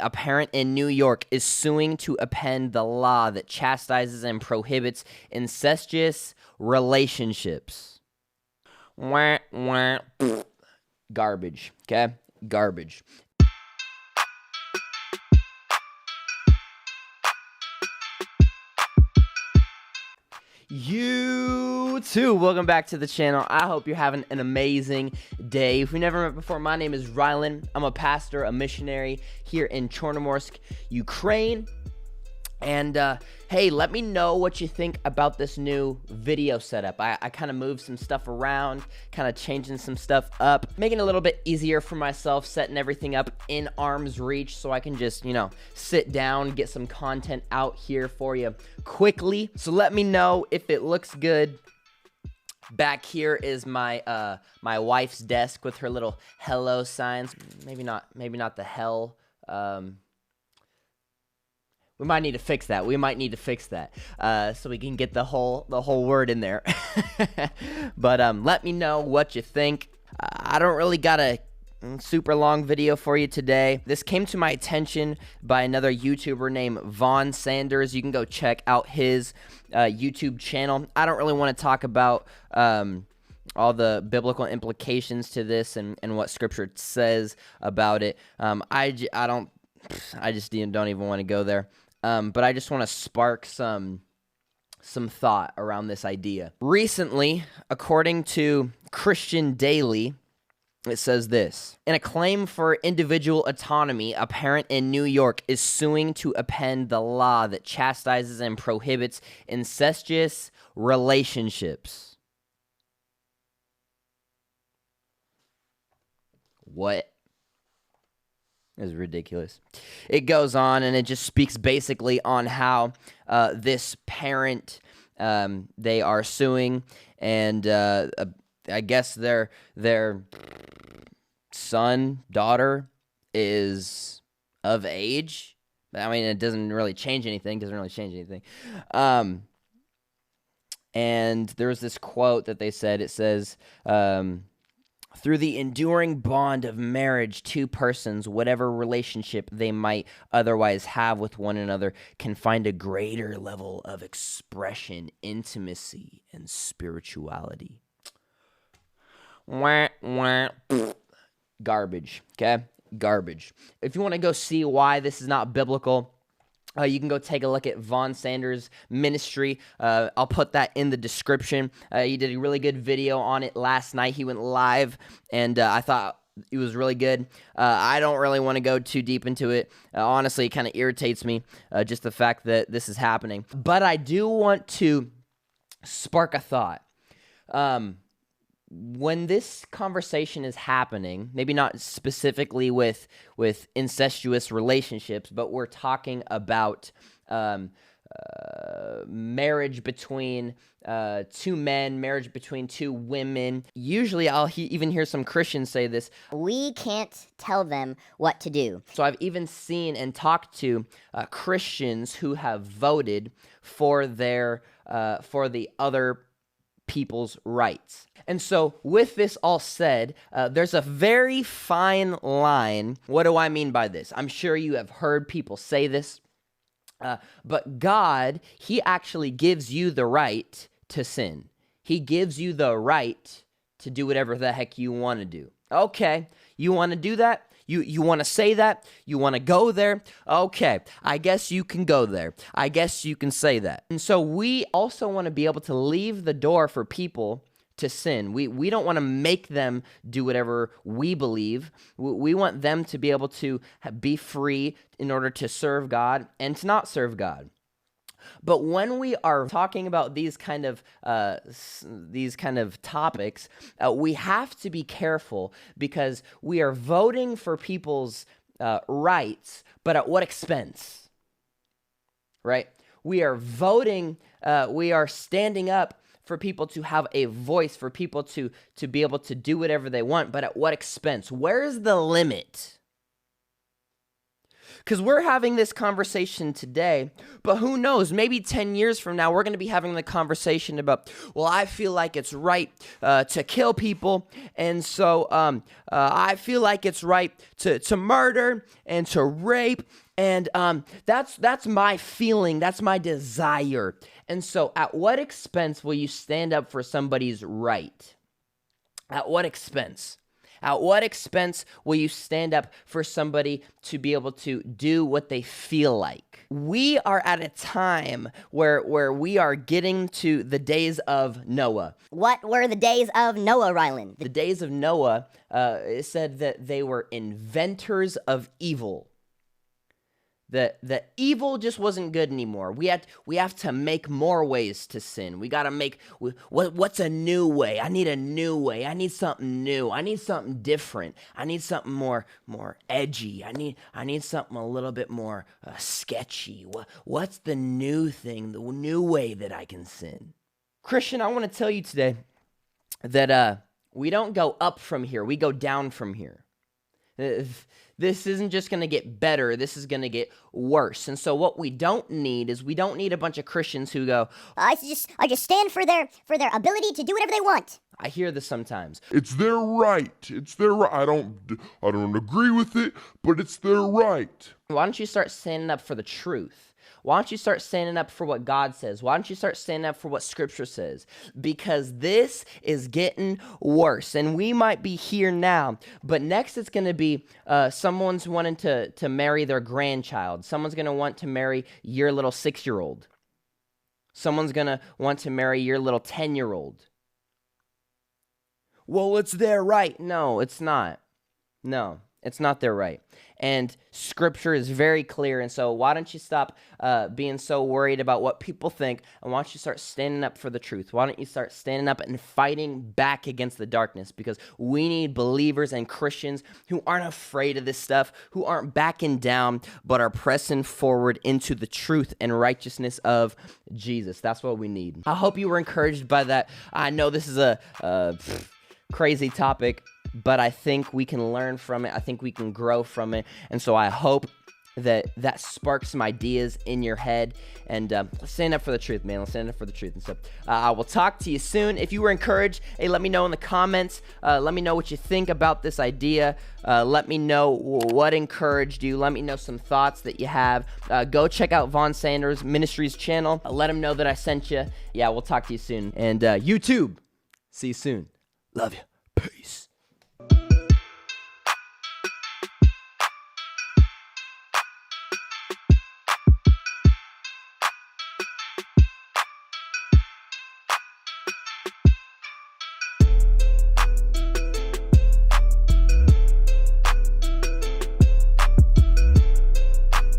a parent in New York is suing to append the law that chastises and prohibits incestuous relationships. Wah, wah, garbage, okay? Garbage. You too, welcome back to the channel. I hope you're having an amazing day. If we never met before, my name is Rylan. I'm a pastor, a missionary here in Chornomorsk, Ukraine. And hey, let me know what you think about this new video setup. I kind of moved some stuff around, kind of changing some stuff up, making it a little bit easier for myself, setting everything up in arm's reach so I can just, sit down, get some content out here for you quickly. So let me know if it looks good. Back here is my my wife's desk with her little hello signs. Maybe not the hell. We might need to fix that. So we can get the whole word in there. But let me know what you think. I don't really got a super long video for you today. This came to my attention by another YouTuber named Vaughn. You can go check out his YouTube channel. I don't really want to talk about all the biblical implications to this and what Scripture says about it. I just don't even want to go there. But I just want to spark some thought around this idea. Recently, according to Christian Daily, it says this: in a claim for individual autonomy, a parent in New York is suing to append the law that chastises and prohibits incestuous relationships. What? Is ridiculous. It goes on, and it just speaks basically on how this parent, they are suing, and I guess their son, daughter is of age. I mean, it doesn't really change anything. And there was this quote that they said. It says, through the enduring bond of marriage, two persons, whatever relationship they might otherwise have with one another, can find a greater level of expression, intimacy, and spirituality. Wah, wah, garbage, okay? Garbage. If you want to go see why this is not biblical, you can go take a look at Vaughn Sanders' ministry. I'll put that in the description. He did a really good video on it last night. He went live, and I thought it was really good. I don't really want to go too deep into it. Honestly, it kind of irritates me, just the fact that this is happening. But I do want to spark a thought. When this conversation is happening, maybe not specifically with incestuous relationships, but we're talking about marriage between two men, marriage between two women. Usually I'll even hear some Christians say this: we can't tell them what to do. So I've even seen and talked to Christians who have voted for the other people's rights. And so with this all said, there's a very fine line. What do I mean by this? I'm sure you have heard people say this, but God, He actually gives you the right to sin. He gives you the right to do whatever the heck you want to do. Okay, you want to do that? You want to say that? You want to go there? Okay, I guess you can go there. I guess you can say that. And so we also want to be able to leave the door for people to sin. We don't want to make them do whatever we believe. We want them to be able to be free in order to serve God and to not serve God. But when we are talking about these kind of topics, we have to be careful, because we are voting for people's rights, but at what expense? Right? We are voting. We are standing up for people to have a voice, for people to be able to do whatever they want, but at what expense? Where is the limit? Because we're having this conversation today, but who knows, maybe 10 years from now, we're going to be having the conversation about, well, I feel like it's right to kill people, and so I feel like it's right to murder and to rape, and that's my feeling, that's my desire. And so at what expense will you stand up for somebody's right? At what expense? At what expense will you stand up for somebody to be able to do what they feel like? We are at a time where we are getting to the days of Noah. What were the days of Noah, Rylan? The days of Noah, it said that they were inventors of evil. The evil just wasn't good anymore. We have to make more ways to sin. We got to make, what's a new way? I need a new way. I need something new. I need something different. I need something more edgy. I need something a little bit more sketchy. What's the new thing, the new way that I can sin? Christian, I want to tell you today that we don't go up from here. We go down from here. This isn't just going to get better. This is going to get worse. And so what we don't need is we don't need a bunch of Christians who go, I just stand for their ability to do whatever they want. I hear this sometimes. It's their right. It's their right. I don't agree with it, but it's their right. Why don't you start standing up for the truth? Why don't you start standing up for what God says? Why don't you start standing up for what Scripture says? Because this is getting worse. And we might be here now, but next it's going to be someone's wanting to marry their grandchild. Someone's going to want to marry your little 6-year-old. Someone's going to want to marry your little 10-year-old. Well, it's their right. No, it's not. No, it's not their right. And Scripture is very clear. And so why don't you stop being so worried about what people think, and why don't you start standing up for the truth? Why don't you start standing up and fighting back against the darkness? Because we need believers and Christians who aren't afraid of this stuff, who aren't backing down, but are pressing forward into the truth and righteousness of Jesus. That's what we need. I hope you were encouraged by that. I know this is a crazy topic, but I think we can learn from it. I think we can grow from it. And so I hope that sparks some ideas in your head. And let's stand up for the truth, man. Let's stand up for the truth. And so I will talk to you soon. If you were encouraged, hey, let me know in the comments. Let me know what you think about this idea. Let me know what encouraged you. Let me know some thoughts that you have. Go check out Vaughn Sanders Ministries channel. Let him know that I sent you. Yeah, we'll talk to you soon. And YouTube, see you soon. Love you. Peace.